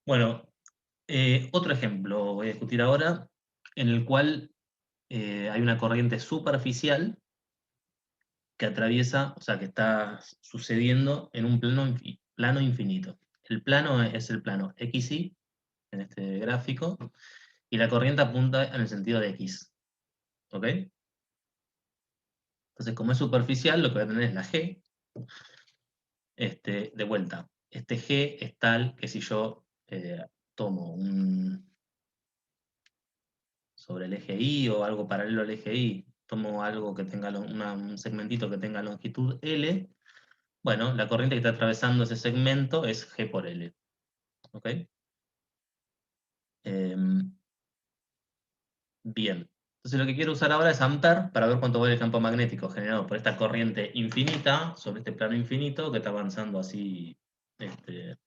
Bueno, otro ejemplo voy a discutir ahora, en el cual hay una corriente superficial que atraviesa, o sea, que está sucediendo en un plano infinito. El plano es el plano XY, en este gráfico, y la corriente apunta en el sentido de X. ¿Ok? Entonces, como es superficial, lo que voy a tener es la G. De vuelta, este G es tal que si yo tomo sobre el eje Y o algo paralelo al eje Y, tomo algo que tenga un segmentito que tenga longitud L, bueno, la corriente que está atravesando ese segmento es G por L. ¿Ok? Em, bien. Entonces lo que quiero usar ahora es amper para ver cuánto vale el campo magnético generado por esta corriente infinita sobre este plano infinito que está avanzando así en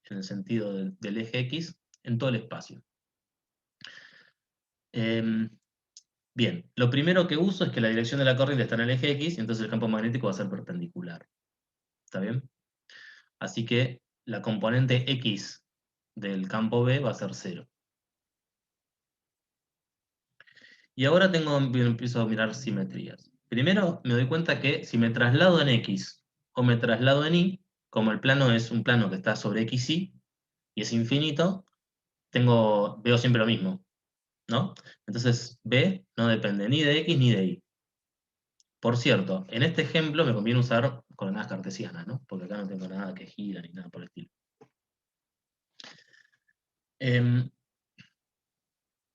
el sentido del eje X en todo el espacio. Em, bien, lo primero que uso es que la dirección de la corriente está en el eje X, y entonces el campo magnético va a ser perpendicular. ¿Está bien? Así que la componente X del campo B va a ser 0. Y ahora empiezo a mirar simetrías. Primero me doy cuenta que si me traslado en X o me traslado en Y, como el plano es un plano que está sobre XY y es infinito, veo siempre lo mismo, ¿no? Entonces B no depende ni de X ni de Y. Por cierto, en este ejemplo me conviene usar coordenadas cartesianas, ¿no? Porque acá no tengo nada que gira ni nada por el estilo. Em,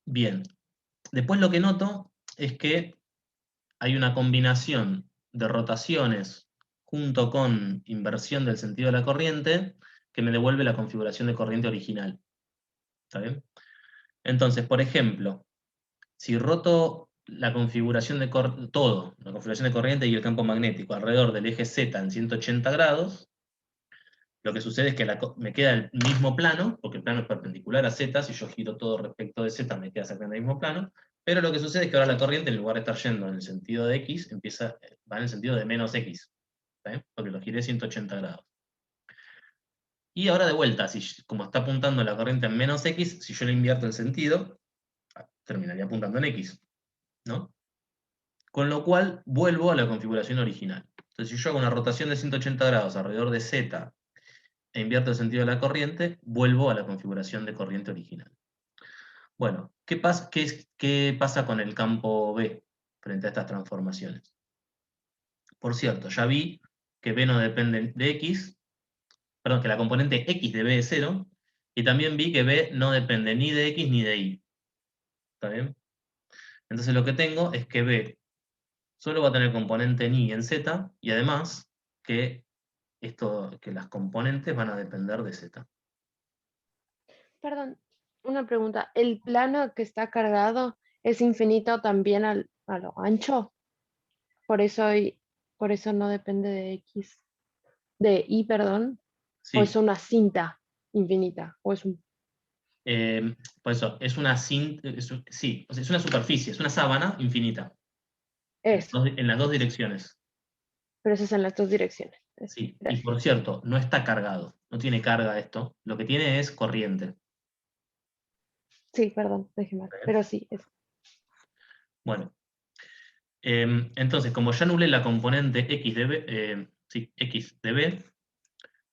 bien, después lo que noto es que hay una combinación de rotaciones junto con inversión del sentido de la corriente que me devuelve la configuración de corriente original. ¿Está bien? Entonces, por ejemplo, si roto la configuración la configuración de corriente y el campo magnético alrededor del eje Z en 180 grados, lo que sucede es que me queda el mismo plano, porque el plano es perpendicular a Z, si yo giro todo respecto de Z me queda exactamente el mismo plano, pero lo que sucede es que ahora la corriente, en lugar de estar yendo en el sentido de X, va en el sentido de menos X, ¿sí? Porque lo giré 180 grados. Y ahora de vuelta, como está apuntando la corriente en menos X, si yo le invierto el sentido, terminaría apuntando en X, ¿no? Con lo cual vuelvo a la configuración original. Entonces, si yo hago una rotación de 180 grados alrededor de Z e invierto el sentido de la corriente, vuelvo a la configuración de corriente original. Bueno, ¿qué pasa con el campo B frente a estas transformaciones? Por cierto, ya vi que B no depende de X, perdón, que la componente X de B es 0, y también vi que B no depende ni de X ni de Y. ¿Está bien? Entonces lo que tengo es que B solo va a tener componente en Y en Z, y además que las componentes van a depender de Z. Perdón, una pregunta. ¿El plano que está cargado es infinito también a lo ancho? Por eso, por eso no depende de X, de Y, perdón. ¿O es Sí, una cinta infinita? ¿O es un... por eso, sí, o sea, es una superficie, es una sábana infinita, Eso, en las dos direcciones. pero eso es en las dos direcciones. Eso, Sí, y gracias. por cierto, no está cargado, no tiene carga esto, lo que tiene es corriente. Sí, perdón, dejé mal. ¿Está bien? Pero sí, eso. Bueno, entonces, como ya anulé la componente X de B, sí, X de B,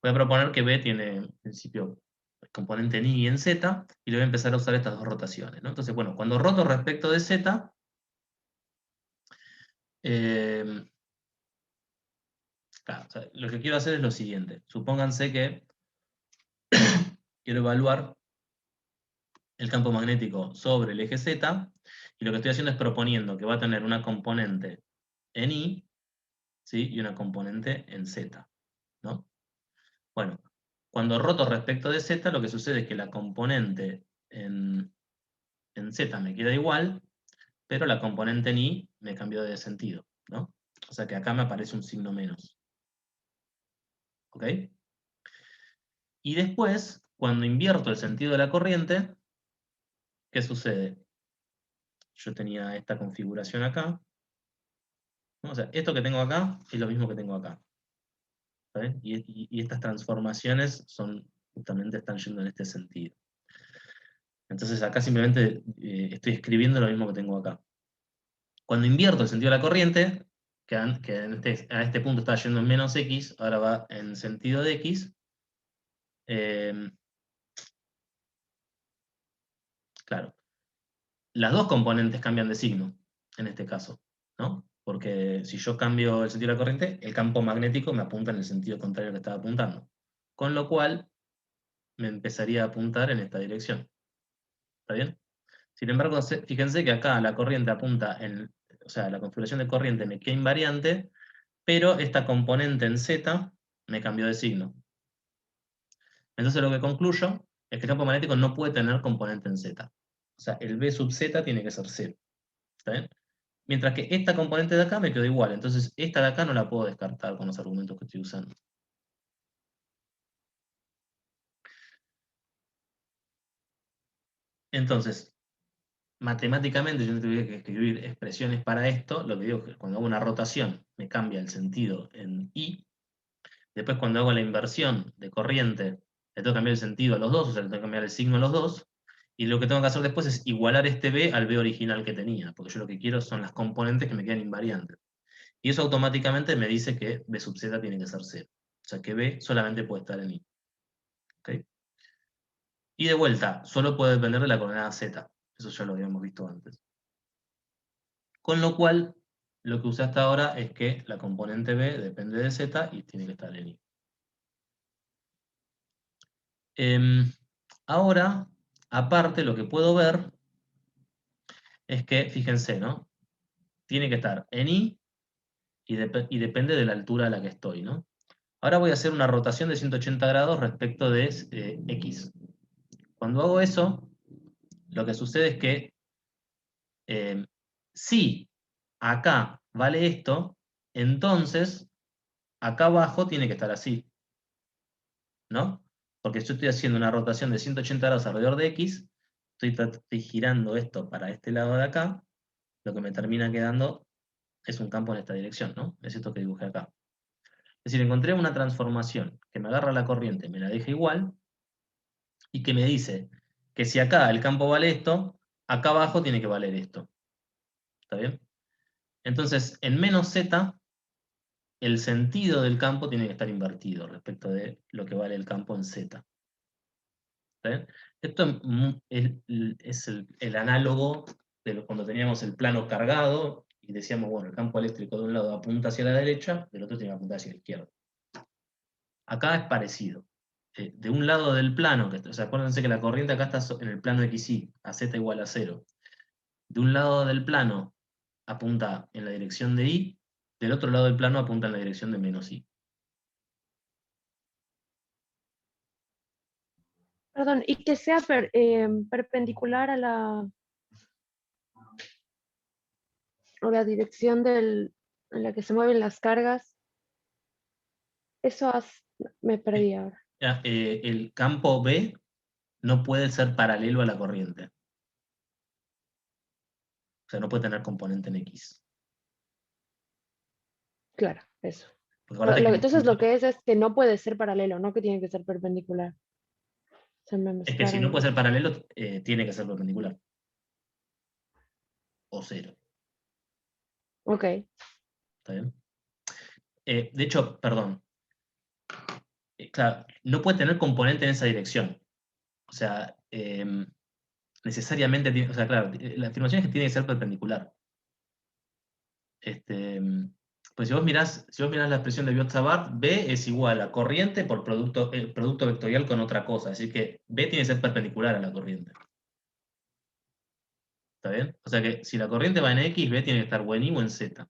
voy a proponer que B tiene, en principio, el componente en Y y en Z, y le voy a empezar a usar estas dos rotaciones, ¿no? Entonces, bueno, cuando roto respecto de Z, eh, claro, o sea, lo que quiero hacer es lo siguiente. Supónganse que quiero evaluar el campo magnético sobre el eje Z, y lo que estoy haciendo es proponiendo que va a tener una componente en Y, ¿sí? Y una componente en Z, ¿no? Bueno, cuando roto respecto de Z, lo que sucede es que la componente en Z me queda igual, pero la componente en Y me cambió de sentido, ¿no? O sea que acá me aparece un signo menos, ¿ok? Y después, cuando invierto el sentido de la corriente, ¿qué sucede? Yo tenía esta configuración acá, ¿no? O sea, esto que tengo acá es lo mismo que tengo acá. ¿Está bien? Y estas transformaciones son justamente están yendo en este sentido. Entonces acá simplemente estoy escribiendo lo mismo que tengo acá. Cuando invierto el sentido de la corriente, que a este punto está yendo en menos x, ahora va en sentido de x. Claro, las dos componentes cambian de signo, en este caso, ¿no? Porque si yo cambio el sentido de la corriente, el campo magnético me apunta en el sentido contrario que estaba apuntando. Con lo cual, me empezaría a apuntar en esta dirección. ¿Está bien? Sin embargo, fíjense que acá la corriente apunta o sea, la configuración de corriente me queda invariante, pero esta componente en Z me cambió de signo. Entonces lo que concluyo es que el campo magnético no puede tener componente en Z. O sea, el B sub Z tiene que ser 0. ¿Está bien? Mientras que esta componente de acá me quedó igual. Entonces esta de acá no la puedo descartar con los argumentos que estoy usando. Entonces, matemáticamente yo no tuviera que escribir expresiones para esto. Lo que digo es que cuando hago una rotación me cambia el sentido en I. Después cuando hago la inversión de corriente le tengo que cambiar el sentido a los dos, o sea, le tengo que cambiar el signo a los dos. Y lo que tengo que hacer después es igualar este B al B original que tenía, porque yo lo que quiero son las componentes que me quedan invariantes. Y eso automáticamente me dice que B sub Z tiene que ser 0. O sea que B solamente puede estar en I. ¿Okay? Y de vuelta, solo puede depender de la coordenada Z. Eso ya lo habíamos visto antes. Con lo cual, lo que usé hasta ahora es que la componente B depende de Z y tiene que estar en I. Ahora, aparte, lo que puedo ver es que, fíjense, ¿no? Tiene que estar en I y depende de la altura a la que estoy, ¿no? Ahora voy a hacer una rotación de 180 grados respecto de X. Cuando hago eso, lo que sucede es que si acá vale esto, entonces acá abajo tiene que estar así, ¿no? Porque yo estoy haciendo una rotación de 180 grados alrededor de X, estoy girando esto para este lado de acá, lo que me termina quedando es un campo en esta dirección, ¿no? Es esto que dibujé acá. Es decir, encontré una transformación que me agarra la corriente, me la deja igual, y que me dice que si acá el campo vale esto, acá abajo tiene que valer esto. ¿Está bien? Entonces, en menos z, el sentido del campo tiene que estar invertido respecto de lo que vale el campo en z. ¿Está bien? Esto es el análogo de cuando teníamos el plano cargado y decíamos, bueno, el campo eléctrico de un lado apunta hacia la derecha, del otro tiene que apuntar hacia la izquierda. Acá es parecido. De un lado del plano, o sea, acuérdense que la corriente acá está en el plano XY, a z igual a 0. De un lado del plano apunta en la dirección de Y, del otro lado del plano apunta en la dirección de menos Y. Perdón, y que sea perpendicular o la dirección en la que se mueven las cargas. Eso me Eh, perdí ahora. el campo B no puede ser paralelo a la corriente. O sea, no puede tener componente en X. Claro, eso. Porque acuérdate que Entonces lo que es que no puede ser paralelo, no que tiene que ser perpendicular. Se me es que si mezclaron no puede las. ser paralelo, tiene que ser perpendicular. O 0. Ok, ¿Está bien? De hecho, perdón. Claro, no puede tener componente en esa dirección. O sea, necesariamente tiene, o sea, claro, la afirmación es que tiene que ser perpendicular. Pues si vos mirás la expresión de Biot-Savart, B es igual a corriente por producto vectorial con otra cosa. Así que B tiene que ser perpendicular a la corriente. ¿Está bien? O sea que si la corriente va en X, B tiene que estar o en Y o en Z.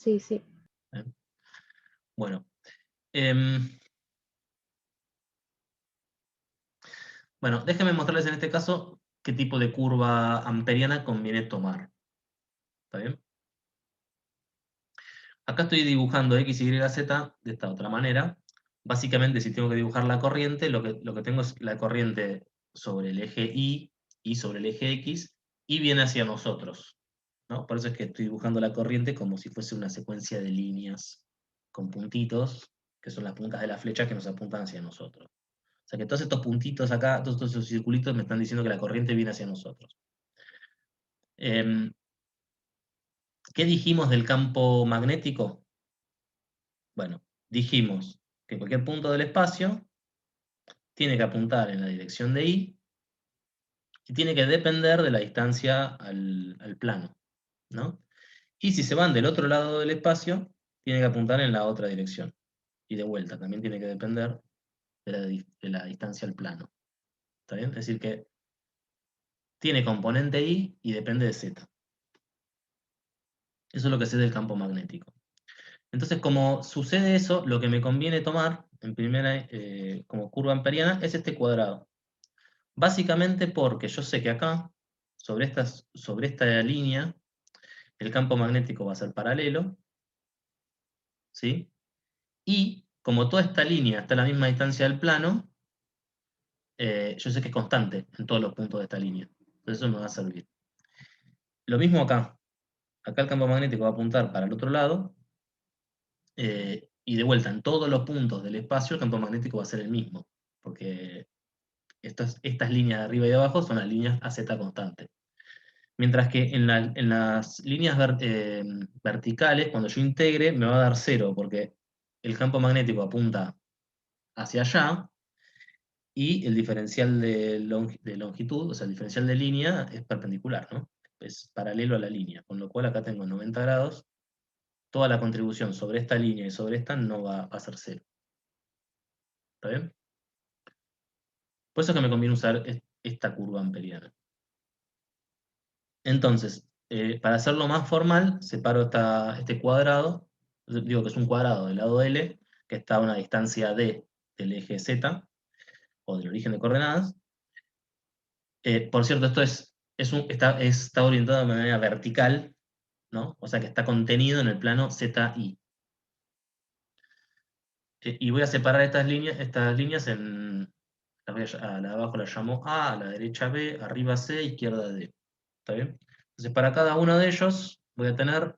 sí, sí. ¿Bien? Bueno. em, bueno, déjenme mostrarles en este caso qué tipo de curva amperiana conviene tomar. ¿Está bien? Acá estoy dibujando X, Y, Z de esta otra manera. Básicamente, si tengo que dibujar la corriente, lo que tengo es la corriente sobre el eje Y sobre el eje X, y viene hacia nosotros, ¿no? Por eso es que estoy dibujando la corriente como si fuese una secuencia de líneas con puntitos. que son las puntas de las flechas que nos apuntan hacia nosotros. O sea que todos estos puntitos acá, todos estos circulitos me están diciendo que la corriente viene hacia nosotros. ¿Qué dijimos del campo magnético? Bueno, dijimos que cualquier punto del espacio tiene que apuntar en la dirección de Y y tiene que depender de la distancia al plano, ¿no? Y si se van del otro lado del espacio, tiene que apuntar en la otra dirección. Y de vuelta, también tiene que depender de la distancia al plano. ¿Está bien? Es decir, que tiene componente Y y depende de Z. Eso es lo que sé del campo magnético. Entonces, como sucede eso, lo que me conviene tomar en primera, como curva amperiana es este cuadrado. Básicamente porque yo sé que acá, sobre esta línea, el campo magnético va a ser paralelo, ¿sí? Y como toda esta línea está a la misma distancia del plano, yo sé que es constante en todos los puntos de esta línea. Entonces eso me va a servir. Lo mismo acá. Acá el campo magnético va a apuntar para el otro lado, y de vuelta, en todos los puntos del espacio el campo magnético va a ser el mismo, porque estas líneas de arriba y de abajo son las líneas AZ constante. Mientras que en las líneas verticales, cuando yo integre, me va a dar 0, porque el campo magnético apunta hacia allá, y el diferencial de longitud, o sea, el diferencial de línea, es perpendicular, ¿no? Es paralelo a la línea, con lo cual acá tengo 90 grados, toda la contribución sobre esta línea y sobre esta no va a ser 0. ¿Está bien? Por eso es que me conviene usar esta curva amperiana. Entonces, para hacerlo más formal, separo este cuadrado, digo que es un cuadrado del lado L, que está a una distancia D del eje Z, o del origen de coordenadas. Por cierto, esto está orientado de manera vertical, ¿no? O sea que está contenido en el plano ZI. Y voy a separar estas líneas a la de abajo la llamo A, a la derecha B, arriba C, izquierda D. ¿Está bien? Entonces, para cada uno de ellos voy a tener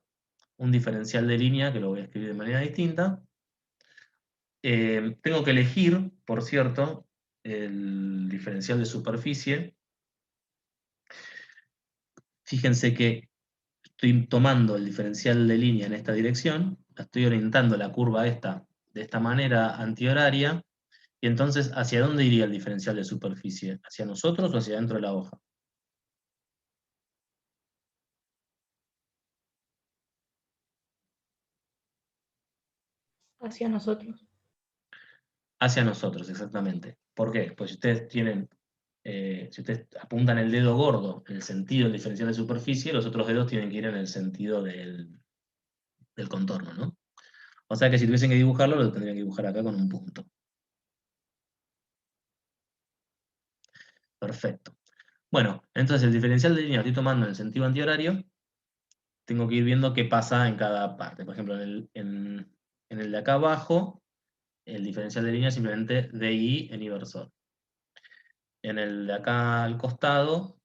un diferencial de línea que lo voy a escribir de manera distinta. Tengo que elegir, por cierto, el diferencial de superficie. Fíjense que estoy tomando el diferencial de línea en esta dirección, estoy orientando la curva esta de esta manera antihoraria, y entonces, ¿hacia dónde iría el diferencial de superficie? ¿Hacia nosotros o hacia dentro de la hoja? Hacia nosotros. Hacia nosotros, exactamente. ¿Por qué? Pues si ustedes apuntan el dedo gordo en el sentido del diferencial de superficie, los otros dedos tienen que ir en el sentido del contorno, ¿no? O sea que si tuviesen que dibujarlo, lo tendrían que dibujar acá con un punto. Perfecto. Bueno, entonces el diferencial de línea lo estoy tomando en el sentido antihorario. Tengo que ir viendo qué pasa en cada parte. Por ejemplo, en el de acá abajo, el diferencial de línea es simplemente DI en inversor. En el de acá al costado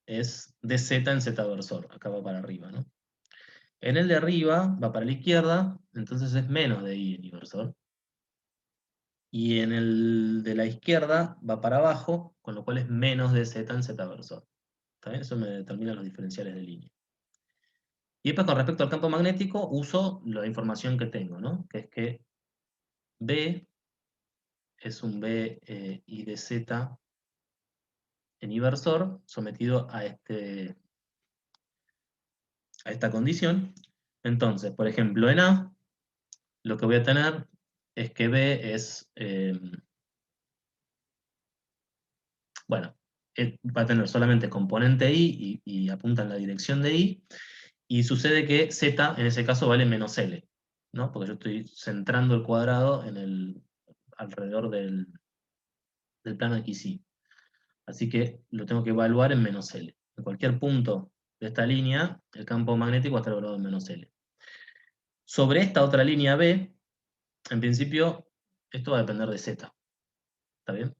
es DZ en Z versor. Acá va para arriba, ¿no? En el de arriba va para la izquierda, entonces es menos DI en inversor. Y en el de la izquierda va para abajo, con lo cual es menos DZ en Z versor. ¿Está bien? Eso me determina los diferenciales de línea. Y después, con respecto al campo magnético, uso la información que tengo, ¿no? Que es que B es un B I de Z en inversor sometido a esta condición. Entonces, por ejemplo, en A, lo que voy a tener es que B es, bueno, va a tener solamente componente I y apunta en la dirección de I, y sucede que Z en ese caso vale menos L, ¿no? Porque yo estoy centrando el cuadrado alrededor del plano XY. Así que lo tengo que evaluar en menos L. En cualquier punto de esta línea, el campo magnético va a estar evaluado en menos L. Sobre esta otra línea B, en principio, esto va a depender de Z. ¿Está bien?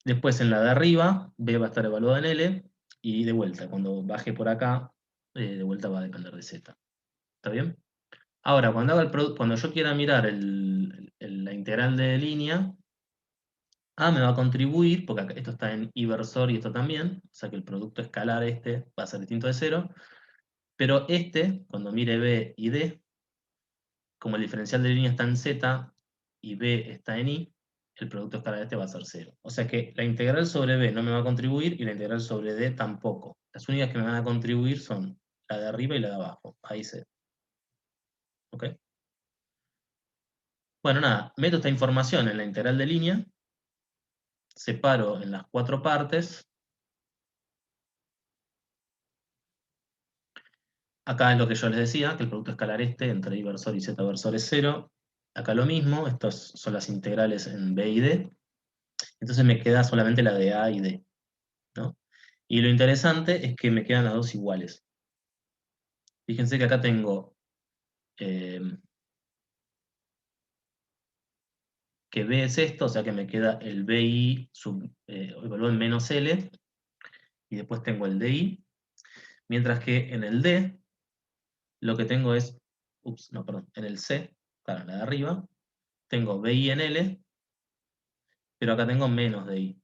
Después en la de arriba, B va a estar evaluado en L, y de vuelta, cuando baje por acá, de vuelta va a depender de Z. ¿Está bien? Ahora, cuando yo quiera mirar la integral de línea, A me va a contribuir, porque esto está en inversor y esto también, o sea que el producto escalar este va a ser distinto de 0, pero este, cuando mire B y D, como el diferencial de línea está en Z y B está en I, el producto escalar este va a ser 0. O sea que la integral sobre B no me va a contribuir y la integral sobre D tampoco. Las únicas que me van a contribuir son la de arriba y la de abajo. Ahí se. ¿Ok? Bueno, nada, meto esta información en la integral de línea, separo en las 4 partes. Acá es lo que yo les decía, que el producto escalar este entre I versor y Z versor es 0. Acá lo mismo, estas son las integrales en B y D. Entonces me queda solamente la de A y D, ¿no? Y lo interesante es que me quedan las dos iguales. Fíjense que acá tengo eh, que B es esto, o sea que me queda el BI evaluado en menos L, y después tengo el DI, mientras que en el D lo que tengo es, no, perdón, en el C, claro, la de arriba, tengo BI en L, pero acá tengo menos DI,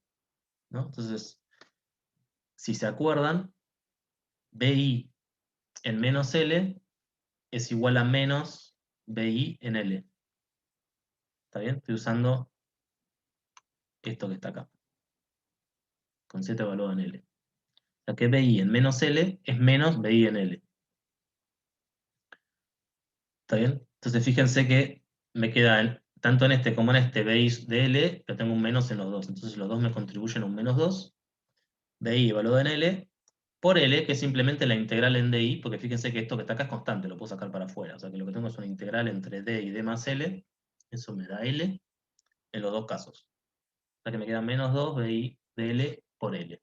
¿no? Entonces, si se acuerdan, BI en menos L es igual a menos BI en L. ¿Está bien? Estoy usando esto que está acá, con Z evaluado en L. O sea que BI en menos L es menos BI en L. ¿Está bien? Entonces fíjense que me queda tanto en este como en este BI de L, pero tengo un menos en los dos. Entonces los dos me contribuyen a un menos 2. BI evaluado en L, por L, que es simplemente la integral en DI, porque fíjense que esto que está acá es constante, lo puedo sacar para afuera. O sea que lo que tengo es una integral entre D y D más L, eso me da L en los dos casos. O sea que me queda menos 2 BI de L por L.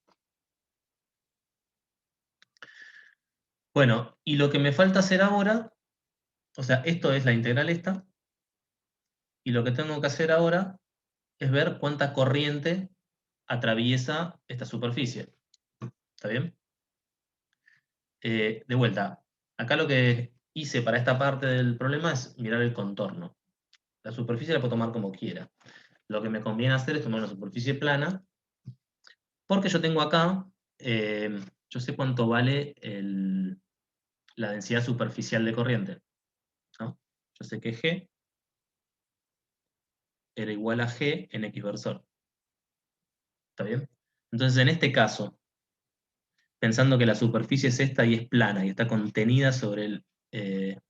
Bueno, y lo que me falta hacer ahora, o sea, esto es la integral esta, y lo que tengo que hacer ahora es ver cuánta corriente atraviesa esta superficie. ¿Está bien? De vuelta, acá lo que hice para esta parte del problema es mirar el contorno. La superficie la puedo tomar como quiera. Lo que me conviene hacer es tomar una superficie plana, porque yo tengo acá, yo sé cuánto vale la densidad superficial de corriente, ¿no? Yo sé que G era igual a G en X versor. ¿Está bien? Entonces, en este caso, pensando que la superficie es esta y es plana y está contenida sobre el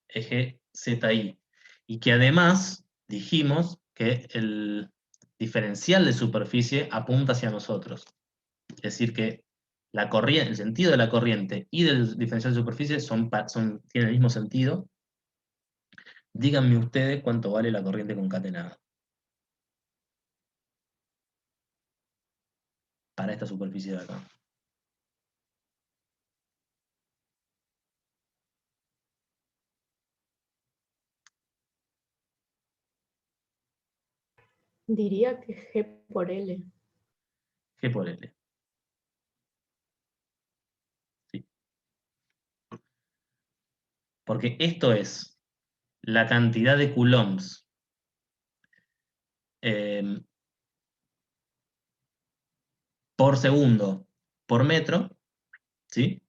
eje ZI, y que además dijimos que el diferencial de superficie apunta hacia nosotros. Es decir, que la corriente, el sentido de la corriente y del diferencial de superficie tienen el mismo sentido. Díganme ustedes cuánto vale la corriente concatenada para esta superficie de acá. Diría que G por L. G por L. ¿Sí? Porque esto es la cantidad de coulombs por segundo por metro, ¿sí?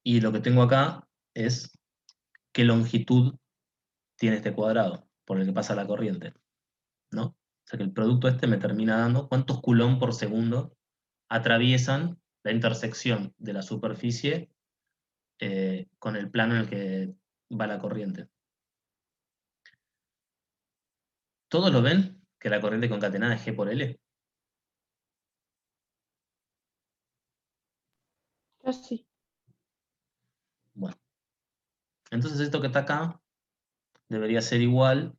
Y lo que tengo acá es qué longitud tiene este cuadrado por el que pasa la corriente, ¿no? O sea que el producto este me termina dando cuántos coulomb por segundo atraviesan la intersección de la superficie con el plano en el que va la corriente. ¿Todos lo ven? Que la corriente concatenada es G por L. Yo sí. Bueno, entonces esto que está acá debería ser igual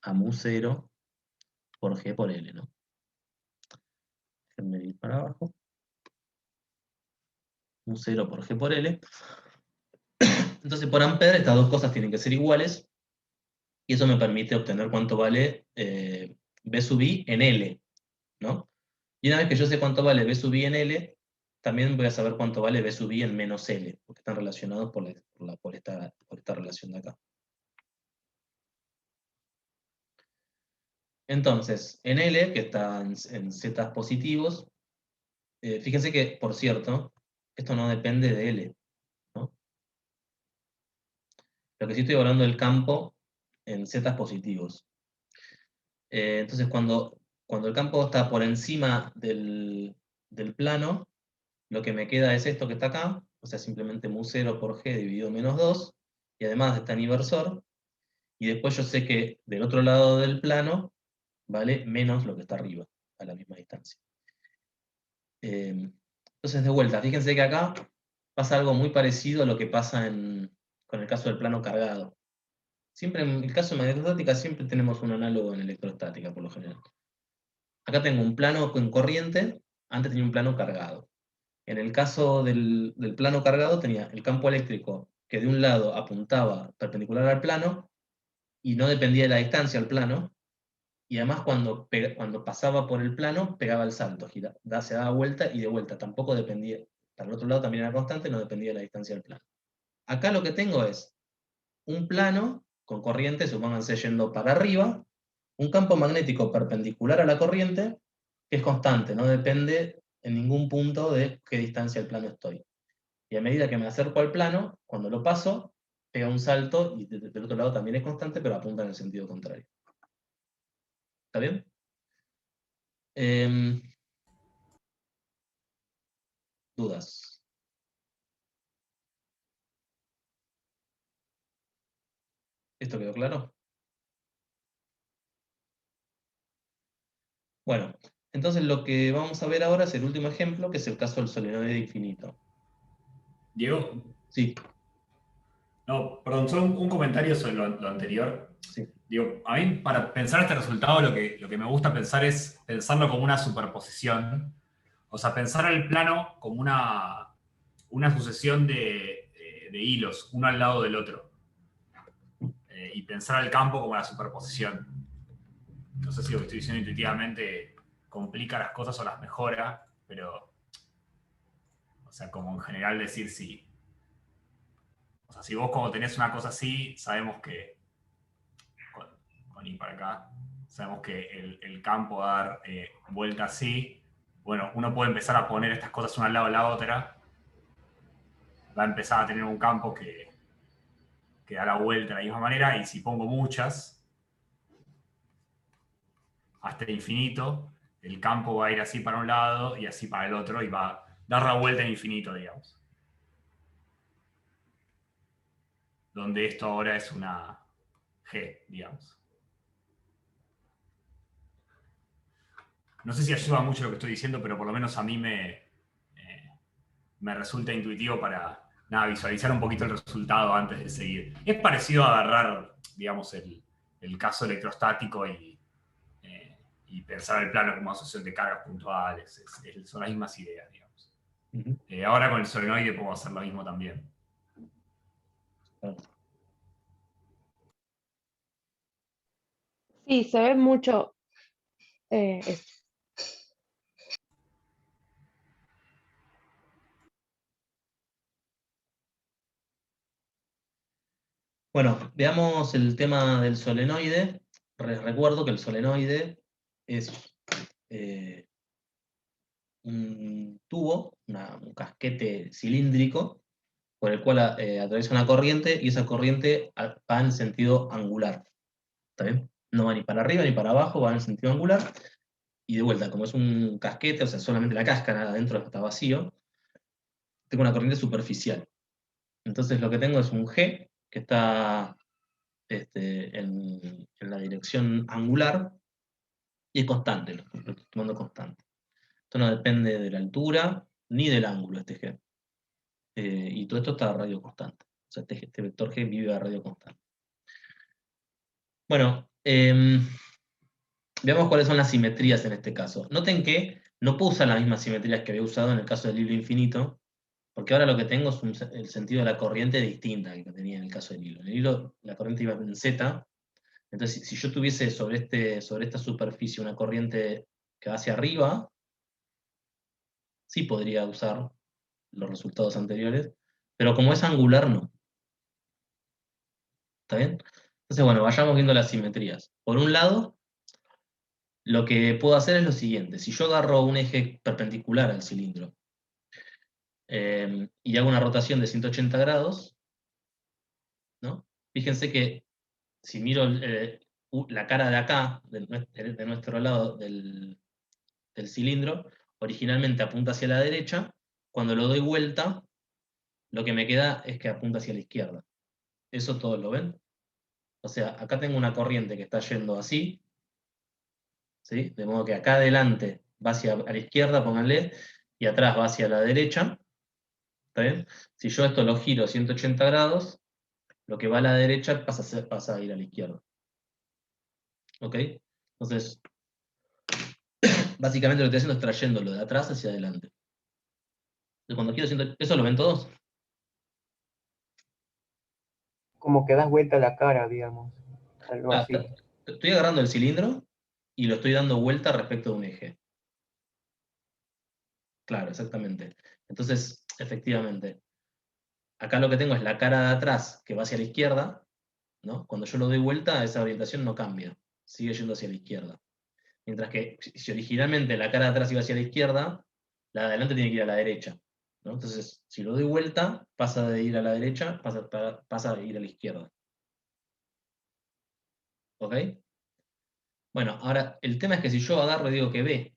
a mu0 por G por L, ¿no? Déjenme ir para abajo. Mu0 por G por L. Entonces, por Ampere, estas dos cosas tienen que ser iguales, y eso me permite obtener cuánto vale B sub I en L, ¿no? Y una vez que yo sé cuánto vale B sub I en L, también voy a saber cuánto vale B sub I en menos L, porque están relacionados por esta relación de acá. Entonces, en L, que está en Z positivos, fíjense que, por cierto, esto no depende de L, ¿no? Lo que sí estoy hablando del campo en Z positivos. Entonces, cuando el campo está por encima del plano, lo que me queda es esto que está acá, o sea, simplemente mu0 por g dividido menos 2, y además está en inversor, y después yo sé que del otro lado del plano vale menos lo que está arriba, a la misma distancia. Entonces, de vuelta, fíjense que acá pasa algo muy parecido a lo que pasa con el caso del plano cargado. Siempre en el caso de electrostática siempre tenemos un análogo en electrostática, por lo general. Acá tengo un plano con corriente, antes tenía un plano cargado. En el caso del plano cargado tenía el campo eléctrico que de un lado apuntaba perpendicular al plano y no dependía de la distancia al plano, y además cuando pasaba por el plano pegaba el salto, se daba vuelta y de vuelta, tampoco dependía, para el otro lado también era constante, no dependía de la distancia del plano. Acá lo que tengo es un plano con corriente, supónganse yendo para arriba, un campo magnético perpendicular a la corriente, que es constante, no depende en ningún punto de qué distancia del plano estoy. Y a medida que me acerco al plano, cuando lo paso, pega un salto, y del otro lado también es constante, pero apunta en el sentido contrario. ¿Está bien? ¿Dudas? ¿Esto quedó claro? Bueno, entonces lo que vamos a ver ahora es el último ejemplo, que es el caso del solenoide infinito. Diego. Sí. No, perdón, solo un comentario sobre lo anterior. Sí. Digo, a mí para pensar este resultado lo que me gusta pensar es pensarlo como una superposición. O sea, pensar el plano como una sucesión de hilos, uno al lado del otro. Y pensar el campo como la superposición. No sé si lo que estoy diciendo intuitivamente complica las cosas o las mejora, pero, o sea, como en general decir sí. O sea, si vos como tenés una cosa así, sabemos que, con I para acá, sabemos que el campo va a dar vuelta así. Bueno, uno puede empezar a poner estas cosas una al lado de la otra. Va a empezar a tener un campo que da la vuelta de la misma manera, y si pongo muchas, hasta el infinito, el campo va a ir así para un lado y así para el otro, y va a dar la vuelta en infinito, digamos. Donde esto ahora es una G, digamos. No sé si ayuda mucho lo que estoy diciendo, pero por lo menos a mí me resulta intuitivo para visualizar un poquito el resultado antes de seguir. Es parecido a agarrar, digamos, el caso electrostático y pensar el plano como asociación de cargas puntuales. Son las mismas ideas, digamos. Uh-huh. Ahora con el solenoide podemos hacer lo mismo también. Sí, se ve mucho esto. Bueno, veamos el tema del solenoide. Recuerdo que el solenoide es un tubo, un casquete cilíndrico, por el cual atraviesa una corriente, y esa corriente va en sentido angular. ¿Está bien? No va ni para arriba ni para abajo, va en sentido angular. Y de vuelta, como es un casquete, o sea, solamente la cáscara adentro está vacío, tengo una corriente superficial. Entonces lo que tengo es un G que está en la dirección angular, y es constante, lo estoy tomando constante. Esto no depende de la altura ni del ángulo, este G. Y todo esto está a radio constante. O sea, este vector G vive a radio constante. Bueno, veamos cuáles son las simetrías en este caso. Noten que no puedo usar las mismas simetrías que había usado en el caso del hilo infinito, porque ahora lo que tengo es el sentido de la corriente distinta que tenía en el caso del hilo. En el hilo la corriente iba en Z, entonces si yo tuviese sobre esta superficie una corriente que va hacia arriba, sí podría usar los resultados anteriores, pero como es angular, no. ¿Está bien? Entonces, bueno, vayamos viendo las simetrías. Por un lado, lo que puedo hacer es lo siguiente. Si yo agarro un eje perpendicular al cilindro y hago una rotación de 180 grados, ¿no? Fíjense que si miro la cara de acá, de nuestro lado del cilindro, originalmente apunta hacia la derecha. Cuando lo doy vuelta, lo que me queda es que apunta hacia la izquierda. ¿Eso todos lo ven? O sea, acá tengo una corriente que está yendo así, ¿sí? De modo que acá adelante va hacia a la izquierda, pónganle, y atrás va hacia la derecha. ¿Está bien? Si yo esto lo giro 180 grados, lo que va a la derecha pasa a ir a la izquierda. ¿Ok? Entonces, básicamente lo que estoy haciendo es trayéndolo de atrás hacia adelante. Entonces, cuando giro 180, ¿eso lo ven todos? Como que das vuelta la cara, digamos. Algo Ah, así. estoy agarrando el cilindro y lo estoy dando vuelta respecto de un eje. Claro, exactamente. Entonces, efectivamente, acá lo que tengo es la cara de atrás que va hacia la izquierda, ¿no? Cuando yo lo doy vuelta, esa orientación no cambia, sigue yendo hacia la izquierda. Mientras que si originalmente la cara de atrás iba hacia la izquierda, la de adelante tiene que ir a la derecha, ¿no? Entonces, si lo doy vuelta, pasa de ir a la derecha, pasa a ir a la izquierda. ¿Ok? Bueno, ahora, el tema es que si yo agarro y digo que B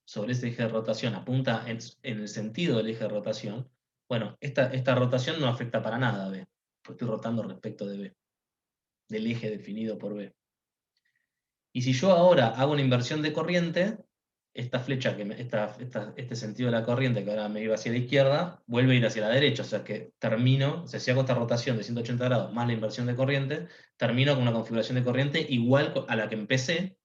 sobre ese eje de rotación apunta en el sentido del eje de rotación, bueno, esta rotación no afecta para nada a B, porque estoy rotando respecto de B, del eje definido por B. Y si yo ahora hago una inversión de corriente, esta flecha, este sentido de la corriente que ahora me iba hacia la izquierda, vuelve a ir hacia la derecha, o sea que termino, o sea, si hago esta rotación de 180 grados más la inversión de corriente, termino con una configuración de corriente igual a la que empecé,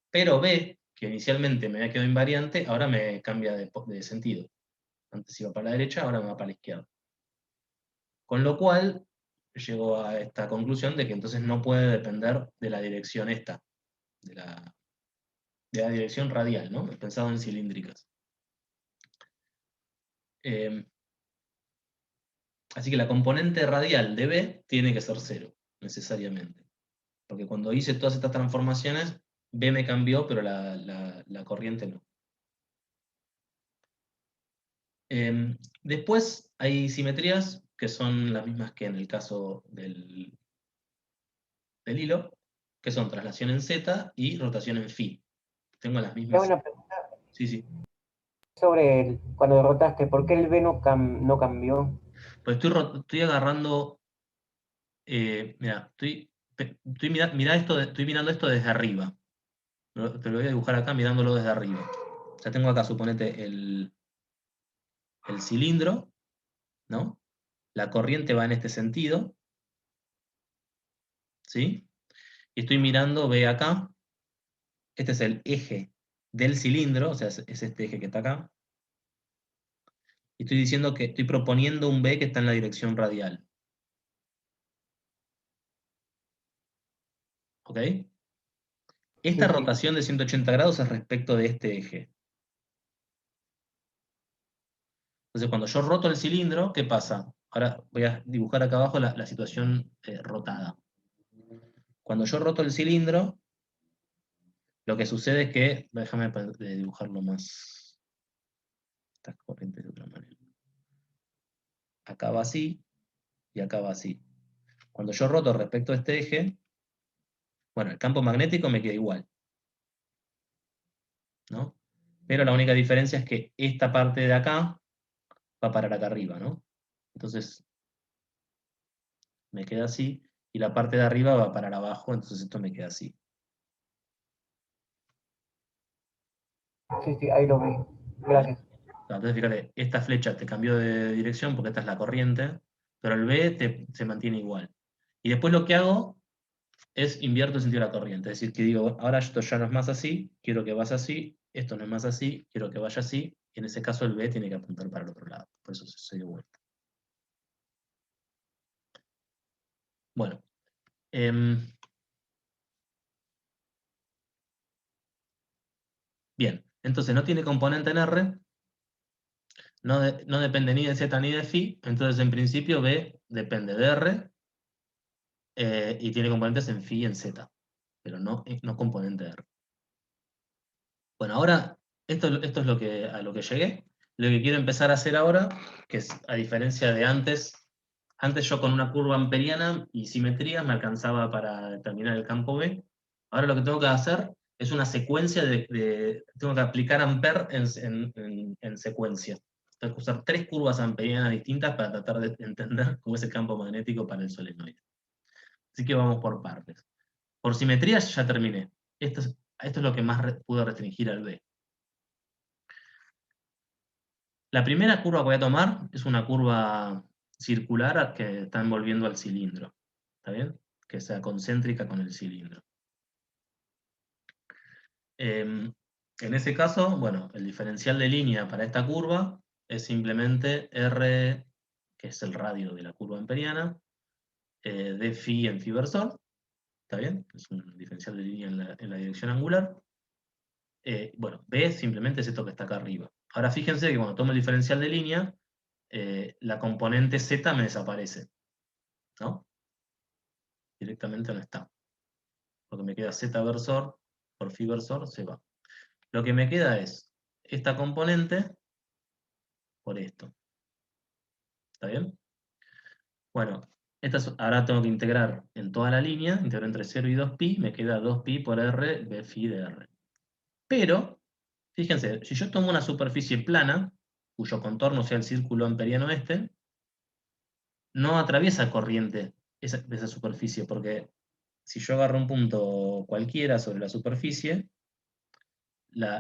pero B, que inicialmente me había quedado invariante, ahora me cambia de sentido. Antes iba para la derecha, ahora me va para la izquierda. Con lo cual, llego a esta conclusión de que entonces no puede depender de la dirección esta, de la dirección radial, ¿no? Pensado en cilíndricas. Así que la componente radial de B tiene que ser 0, necesariamente. Porque cuando hice todas estas transformaciones, B me cambió, pero la corriente no. Después hay simetrías que son las mismas que en el caso del hilo, que son traslación en Z y rotación en Φ. Tengo las Te hago mismas. una pregunta Sí, sí. sobre cuando rotaste, ¿por qué el B no cambió? Pues estoy agarrando. Mira, estoy mirando esto desde arriba. Te lo voy a dibujar acá mirándolo desde arriba. Ya tengo acá, suponete, el cilindro, ¿no? La corriente va en este sentido, ¿sí? Y estoy mirando, ve acá, este es el eje del cilindro, o sea, es este eje que está acá. Y estoy diciendo que estoy proponiendo un B que está en la dirección radial. ¿Ok? Esta Sí, sí. rotación de 180 grados es respecto de este eje. Entonces, cuando yo roto el cilindro, ¿qué pasa? Ahora voy a dibujar acá abajo la situación rotada. Cuando yo roto el cilindro, lo que sucede es que, déjame dibujarlo más, estas corrientes de otra manera. Acá va así y acá va así. Cuando yo roto respecto a este eje, bueno, el campo magnético me queda igual, ¿no? Pero la única diferencia es que esta parte de acá va a parar acá arriba, ¿no? Entonces, me queda así, y la parte de arriba va a parar abajo, entonces esto me queda así. Sí, sí, ahí lo vi. Gracias. Entonces, fíjate, esta flecha te cambió de dirección porque esta es la corriente, pero el B se mantiene igual. Y después lo que hago es invierto el sentido de la corriente. Es decir, que digo, ahora esto ya no es más así, quiero que vaya así, esto no es más así, quiero que vaya así, y en ese caso el B tiene que apuntar para el otro lado. Por eso se dio vuelta. Bueno. Bien, entonces no tiene componente en R, no depende ni de Z ni de Phi, entonces en principio B depende de R, y tiene componentes en Phi y en Z, pero no componente de R. Bueno, ahora, esto es a lo que llegué. Lo que quiero empezar a hacer ahora, que es a diferencia de antes yo con una curva amperiana y simetría me alcanzaba para determinar el campo B. Ahora lo que tengo que hacer es una secuencia tengo que aplicar Ampere en secuencia. Tengo que usar 3 curvas amperianas distintas para tratar de entender cómo es el campo magnético para el solenoide. Así que vamos por partes. Por simetría ya terminé. Esto es lo que más pudo restringir al B. La primera curva que voy a tomar es una curva circular que está envolviendo al cilindro. ¿Está bien? Que sea concéntrica con el cilindro. En ese caso, bueno, el diferencial de línea para esta curva es simplemente R, que es el radio de la curva amperiana, de phi en phi versor. ¿Está bien? Es un diferencial de línea en la dirección angular. Bueno, B simplemente es esto que está acá arriba. Ahora fíjense que cuando tomo el diferencial de línea, la componente Z me desaparece, ¿no? Directamente no está. Lo que me queda Z versor por phi versor se va. Lo que me queda es esta componente por esto. ¿Está bien? Bueno, ahora tengo que integrar en toda la línea, integro entre 0 y 2pi, me queda 2pi por R de phi de R. Pero, fíjense, si yo tomo una superficie plana, cuyo contorno sea el círculo amperiano este, no atraviesa corriente de esa superficie, porque si yo agarro un punto cualquiera sobre la superficie,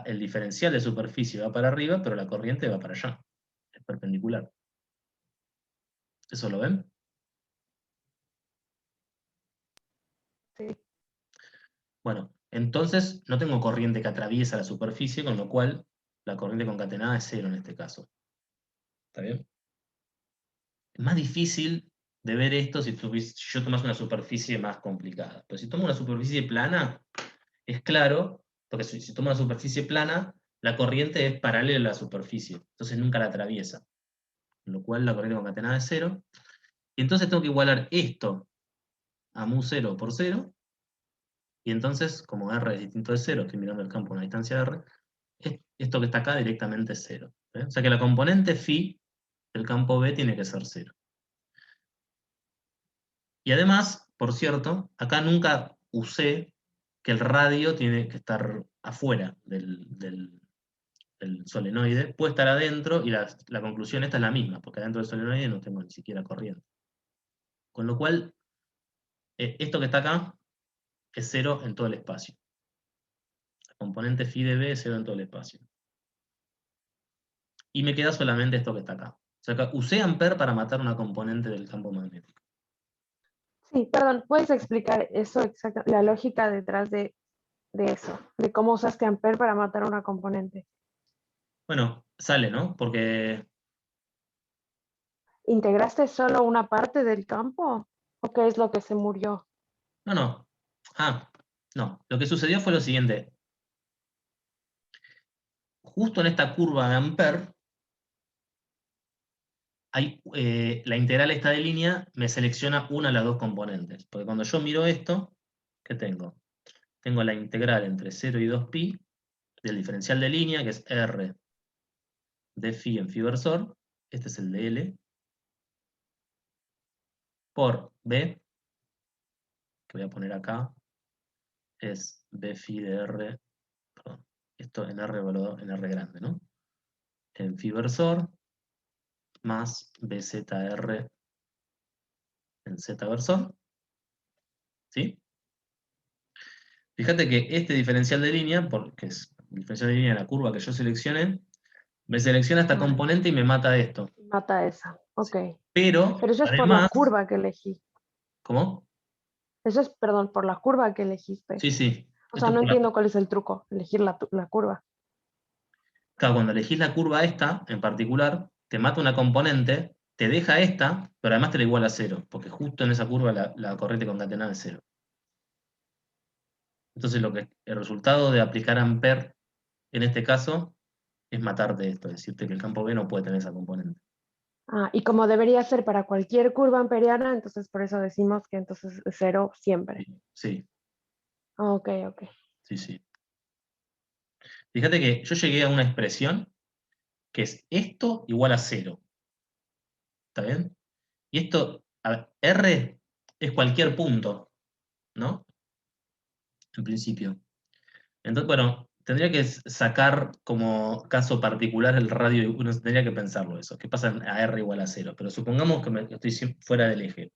el diferencial de superficie va para arriba, pero la corriente va para allá. Es perpendicular. ¿Eso lo ven? Sí. Bueno, entonces no tengo corriente que atraviesa la superficie, con lo cual la corriente concatenada es 0 en este caso. ¿Está bien? Es más difícil de ver esto si yo tomas una superficie más complicada. Pero si tomo una superficie plana, es claro, porque si tomo una superficie plana, la corriente es paralela a la superficie, entonces nunca la atraviesa. Con lo cual la corriente concatenada es 0. Y entonces tengo que igualar esto a mu 0 por 0, y entonces, como R es distinto de 0, estoy mirando el campo a una distancia de R, esto que está acá directamente es 0. O sea que la componente phi del campo B tiene que ser 0. Y además, por cierto, acá nunca usé que el radio tiene que estar afuera del solenoide, puede estar adentro, y la conclusión esta es la misma, porque adentro del solenoide no tengo ni siquiera corriente. Con lo cual, esto que está acá es 0 en todo el espacio. La componente phi de B es 0 en todo el espacio. Y me queda solamente esto que está acá. O sea, acá usé Ampere para matar una componente del campo magnético. Sí, perdón, ¿puedes explicar eso exacta, la lógica detrás de eso? De cómo usaste Ampere para matar una componente. Bueno, sale, ¿no? Porque ¿Integraste solo una parte del campo? ¿O qué es lo que se murió? no. No. Lo que sucedió fue lo siguiente. Justo en esta curva de Ampere, la integral esta de línea me selecciona una de las dos componentes. Porque cuando yo miro esto, ¿qué tengo? Tengo la integral entre 0 y 2pi del diferencial de línea, que es R de phi en phi versor. Este es el de L. Por B, que voy a poner acá, es B phi de R, perdón, esto en R evaluado en R grande, ¿no? En phi versor, más BZR en Z versor. ¿Sí? Fíjate que este diferencial de línea, porque es el diferencial de línea de la curva que yo seleccioné, me selecciona esta componente y me mata esto. Mata esa, ok. Pero eso es por la además, curva que elegí. ¿cómo? Eso es, perdón, por la curva que elegiste. Sí. O sea, no entiendo cuál es el truco, elegir la curva. Claro, cuando elegís la curva esta, en particular, te mata una componente, te deja esta, pero además te la iguala a 0, porque justo en esa curva la corriente concatenada es 0. Entonces el resultado de aplicar Ampere en este caso es matarte esto, decirte que el campo B no puede tener esa componente. Ah, y como debería ser para cualquier curva amperiana, entonces por eso decimos que entonces es 0 siempre. Sí, Ah, ok, ok. sí, sí. Fíjate que yo llegué a una expresión que es esto igual a 0. ¿Está bien? Y esto, a ver, R es cualquier punto, ¿no? En principio. Entonces, bueno, tendría que sacar como caso particular el radio, uno tendría que pensarlo eso, que pasa a R igual a 0, pero supongamos que estoy fuera del eje.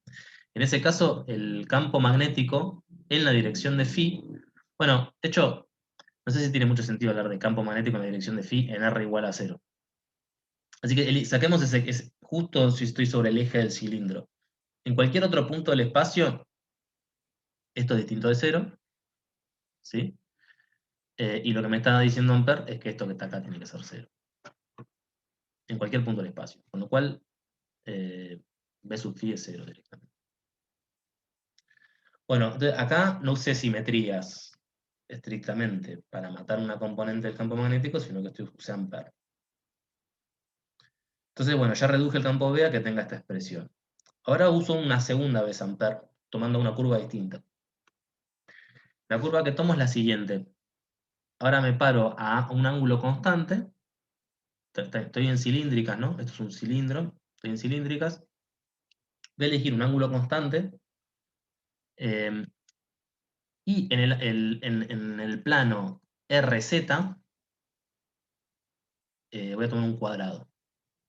En ese caso, el campo magnético en la dirección de phi, bueno, de hecho, no sé si tiene mucho sentido hablar de campo magnético en la dirección de phi en R igual a 0. Así que saquemos ese justo si estoy sobre el eje del cilindro. En cualquier otro punto del espacio, esto es distinto de 0, ¿sí? Y lo que me está diciendo Ampère es que esto que está acá tiene que ser 0. En cualquier punto del espacio. Con lo cual, B sub phi es 0 directamente. Bueno, entonces acá no usé simetrías estrictamente para matar una componente del campo magnético, sino que usé Ampère. Entonces, bueno, ya reduje el campo B a que tenga esta expresión. Ahora uso una segunda vez Ampère, tomando una curva distinta. La curva que tomo es la siguiente. Ahora me paro a un ángulo constante. Estoy en cilíndricas, ¿no? Esto es un cilindro. Estoy en cilíndricas. Voy a elegir un ángulo constante. Y en el plano RZ voy a tomar un cuadrado.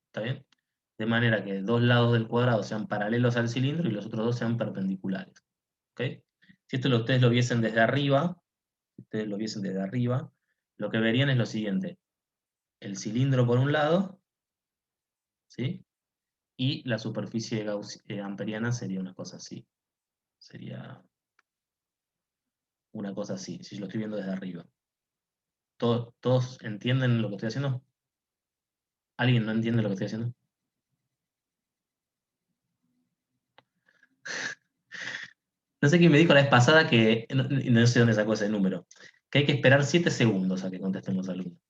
¿Está bien? De manera que dos lados del cuadrado sean paralelos al cilindro y los otros dos sean perpendiculares. ¿Ok? Si esto ustedes lo viesen desde arriba, lo que verían es lo siguiente. El cilindro por un lado, ¿sí? Y la superficie amperiana sería una cosa así. Sería una cosa así, si lo estoy viendo desde arriba. ¿Todos entienden lo que estoy haciendo? ¿Alguien no entiende lo que estoy haciendo? No sé quién me dijo la vez pasada que, no sé dónde sacó ese número, que hay que esperar 7 segundos a que contesten los alumnos.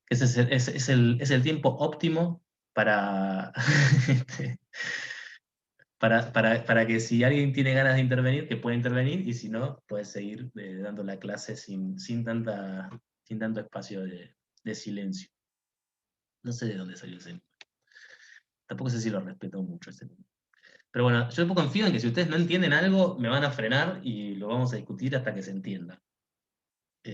Ese es el tiempo óptimo para, este, para que si alguien tiene ganas de intervenir, que pueda intervenir, y si no, puede seguir dando la clase sin tanto espacio de silencio. No sé de dónde salió ese número. Tampoco sé si lo respeto mucho ese número. Pero bueno, yo confío en que si ustedes no entienden algo, me van a frenar y lo vamos a discutir hasta que se entienda.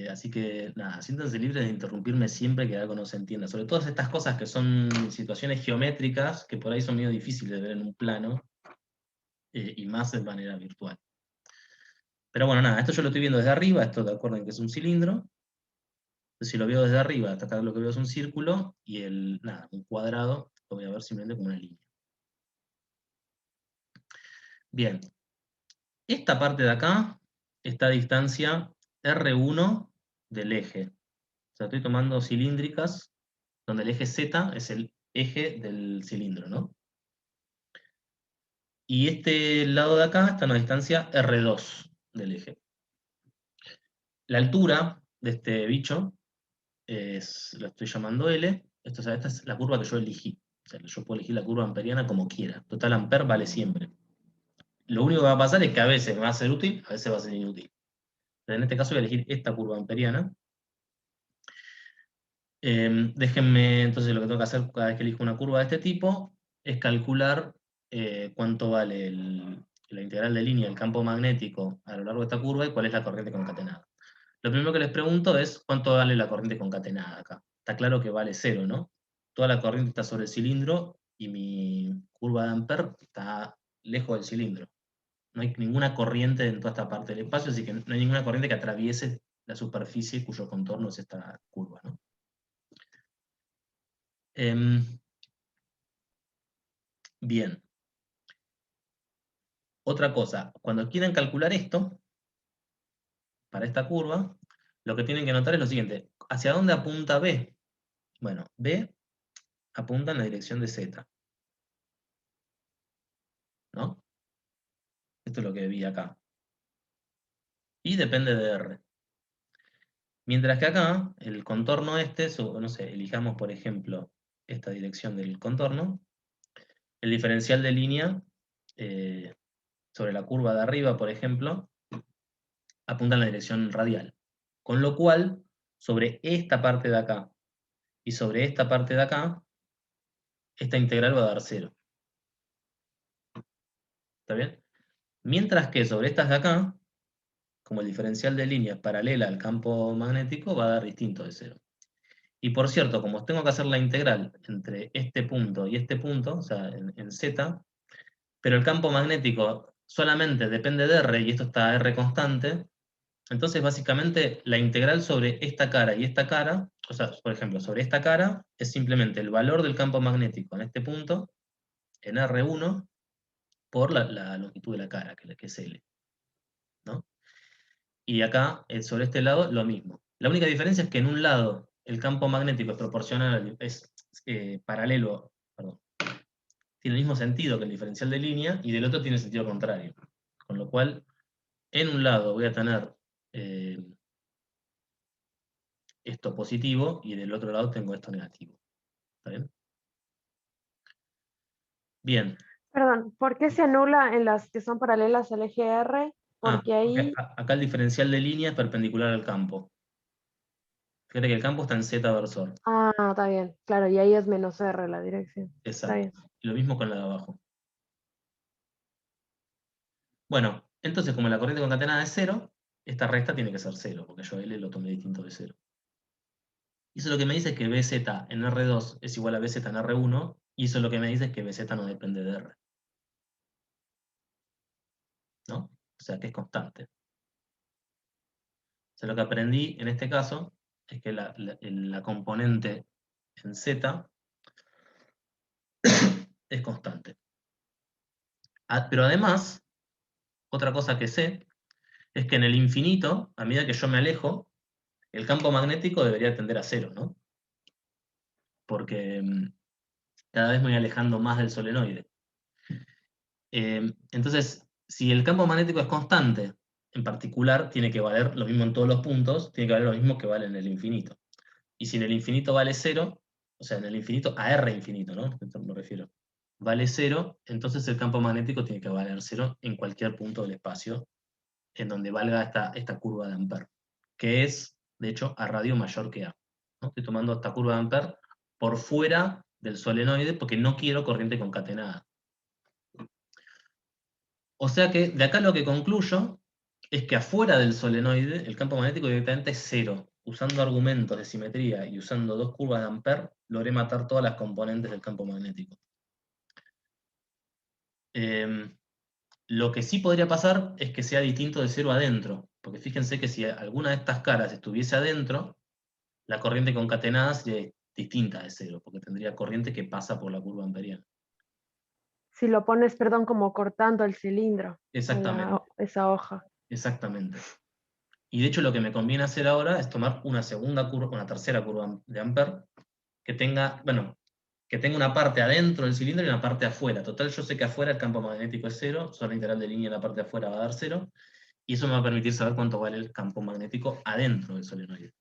Así que nada, siéntanse libres de interrumpirme siempre que algo no se entienda. Sobre todo estas cosas que son situaciones geométricas, que por ahí son medio difíciles de ver en un plano, y más de manera virtual. Pero bueno, nada, esto yo lo estoy viendo desde arriba, esto de acuerdo en que es un cilindro. Entonces, si lo veo desde arriba, hasta acá lo que veo es un círculo, y un cuadrado lo voy a ver simplemente como una línea. Bien, esta parte de acá está a distancia R1 del eje. O sea, estoy tomando cilíndricas, donde el eje Z es el eje del cilindro, ¿no? Y este lado de acá está a una distancia R2 del eje. La altura de este bicho lo estoy llamando L. Esta es la curva que yo elegí. O sea, yo puedo elegir la curva amperiana como quiera. Total, Ampère vale siempre. Lo único que va a pasar es que a veces me va a ser útil, a veces va a ser inútil. Pero en este caso voy a elegir esta curva amperiana. Déjenme, entonces lo que tengo que hacer cada vez que elijo una curva de este tipo es calcular cuánto vale la integral de línea del campo magnético a lo largo de esta curva y cuál es la corriente concatenada. Lo primero que les pregunto es cuánto vale la corriente concatenada acá. Está claro que vale 0, ¿no? Toda la corriente está sobre el cilindro y mi curva de Ampère está lejos del cilindro. No hay ninguna corriente en toda esta parte del espacio, así que no hay ninguna corriente que atraviese la superficie cuyo contorno es esta curva, ¿no? Bien. Otra cosa, cuando quieran calcular esto, para esta curva, lo que tienen que notar es lo siguiente. ¿Hacia dónde apunta B? Bueno, B apunta en la dirección de Z. ¿No? Esto es lo que vi acá. Y depende de R. Mientras que acá, el contorno este, no sé, elijamos por ejemplo esta dirección del contorno, el diferencial de línea sobre la curva de arriba, por ejemplo, apunta en la dirección radial. Con lo cual, sobre esta parte de acá y sobre esta parte de acá, esta integral va a dar 0. ¿Está bien? Mientras que sobre estas de acá, como el diferencial de línea es paralela al campo magnético, va a dar distinto de 0. Y por cierto, como tengo que hacer la integral entre este punto y este punto, o sea, en Z, pero el campo magnético solamente depende de R y esto está R constante, entonces básicamente la integral sobre esta cara y esta cara, o sea, por ejemplo, sobre esta cara es simplemente el valor del campo magnético en este punto, en R1, por la longitud de la cara, que es L, ¿no? Y acá, sobre este lado, lo mismo. La única diferencia es que en un lado el campo magnético es proporcional, es paralelo, perdón, tiene el mismo sentido que el diferencial de línea, y del otro tiene sentido contrario. Con lo cual, en un lado voy a tener esto positivo, y del otro lado tengo esto negativo. ¿Está bien? Bien. Perdón, ¿por qué se anula en las que son paralelas al eje R? Porque ahí, Acá el diferencial de línea es perpendicular al campo. Fíjate que el campo está en Z versor. está bien, claro, y ahí es menos R la dirección. Está Exacto. bien. Y lo mismo con la de abajo. Bueno, entonces como la corriente concatenada es 0, esta recta tiene que ser 0, porque yo L lo tomé distinto de 0. Y eso lo que me dice es que BZ en R2 es igual a BZ en R1, y eso lo que me dice es que BZ no depende de R. ¿No? O sea que es constante. O sea, lo que aprendí en este caso es que la componente en Z es constante. Pero además, otra cosa que sé es que en el infinito, a medida que yo me alejo, el campo magnético debería tender a 0, ¿no? Porque cada vez me voy alejando más del solenoide. Entonces, si el campo magnético es constante, en particular, tiene que valer lo mismo en todos los puntos, tiene que valer lo mismo que vale en el infinito. Y si en el infinito vale 0, o sea, en el infinito a R infinito, ¿no? A esto me refiero. Vale 0, entonces el campo magnético tiene que valer 0 en cualquier punto del espacio en donde valga esta curva de Ampère, que es, de hecho, a radio mayor que A. ¿No? Estoy tomando esta curva de Ampère por fuera del solenoide porque no quiero corriente concatenada. O sea que de acá lo que concluyo es que afuera del solenoide el campo magnético directamente es 0. Usando argumentos de simetría y usando dos curvas de Ampère, logré matar todas las componentes del campo magnético. Lo que sí podría pasar es que sea distinto de 0 adentro, porque fíjense que si alguna de estas caras estuviese adentro, la corriente concatenada sería distinta de 0, porque tendría corriente que pasa por la curva amperiana. Si lo pones, perdón, como cortando el cilindro, Exactamente, esa hoja. exactamente. Y de hecho lo que me conviene hacer ahora es tomar una segunda curva, una tercera curva de Ampère, que tenga, bueno, que tenga una parte adentro del cilindro y una parte afuera. Total, yo sé que afuera el campo magnético es 0, solo la integral de línea en la parte de afuera va a dar 0, y eso me va a permitir saber cuánto vale el campo magnético adentro del solenoide.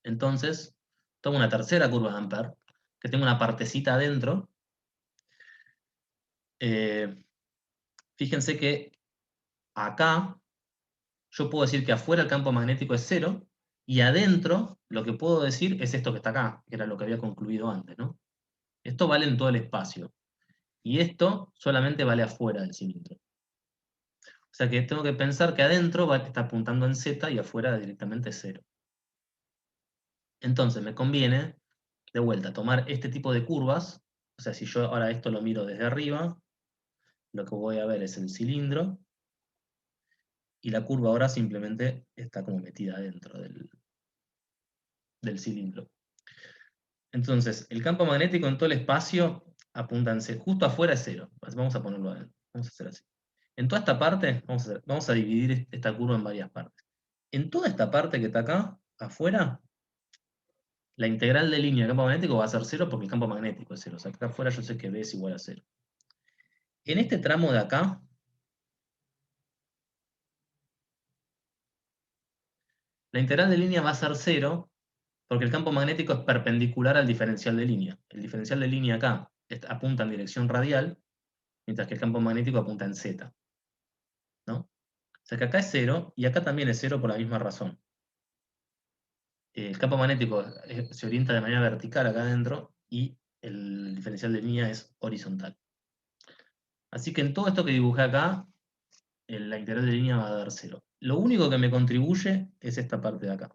Entonces, tomo una tercera curva de Ampère, que tenga una partecita adentro. Fíjense que acá yo puedo decir que afuera el campo magnético es 0, y adentro lo que puedo decir es esto que está acá, que era lo que había concluido antes, ¿no? Esto vale en todo el espacio, y esto solamente vale afuera del cilindro. O sea que tengo que pensar que adentro está apuntando en Z y afuera directamente es 0. Entonces me conviene, de vuelta, tomar este tipo de curvas. O sea, si yo ahora esto lo miro desde arriba, lo que voy a ver es el cilindro, y la curva ahora simplemente está como metida dentro del cilindro. Entonces, el campo magnético en todo el espacio apunta en C. Justo afuera es 0. Vamos a ponerlo adentro. Vamos a hacer así. En toda esta parte, vamos a dividir esta curva en varias partes. En toda esta parte que está acá, afuera, la integral de línea del campo magnético va a ser 0 porque el campo magnético es 0. O sea, acá afuera yo sé que B es igual a 0. En este tramo de acá, La integral de línea va a ser 0, porque el campo magnético es perpendicular al diferencial de línea. El diferencial de línea acá apunta en dirección radial, mientras que el campo magnético apunta en Z, ¿no? O sea que acá es 0, y acá también es 0 por la misma razón. El campo magnético se orienta de manera vertical acá adentro, y el diferencial de línea es horizontal. Así que en todo esto que dibujé acá, la integral de línea va a dar 0. Lo único que me contribuye es esta parte de acá.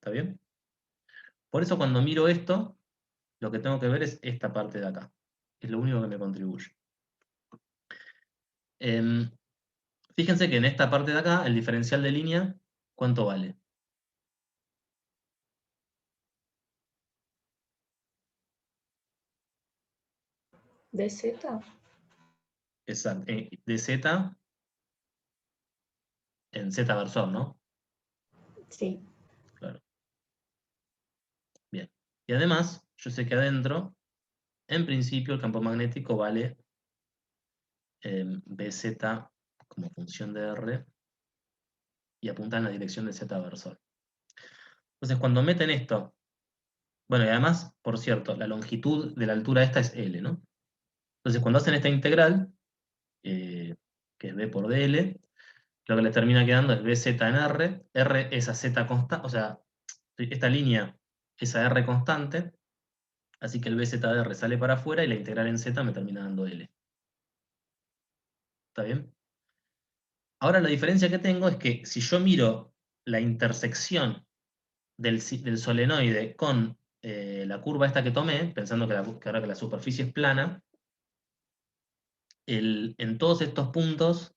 ¿Está bien? Por eso cuando miro esto, lo que tengo que ver es esta parte de acá. Es lo único que me contribuye. Fíjense que en esta parte de acá, el diferencial de línea, ¿cuánto vale? ¿De Z? Exacto. De Z en Z versor, ¿no? Sí. Claro. Bien. Y además, yo sé que adentro, en principio, el campo magnético vale BZ como función de R y apunta en la dirección de Z versor. Entonces, cuando meten esto, bueno, y además, por cierto, la longitud de la altura esta es L, ¿no? Entonces, cuando hacen esta integral, que es B por DL, lo que les termina quedando es BZ en R, R es a Z constante, o sea, esta línea es a R constante, así que el BZ de R sale para afuera y la integral en Z me termina dando L. ¿Está bien? Ahora la diferencia que tengo es que si yo miro la intersección del solenoide con la curva esta que tomé, pensando que ahora que la superficie es plana, en todos estos puntos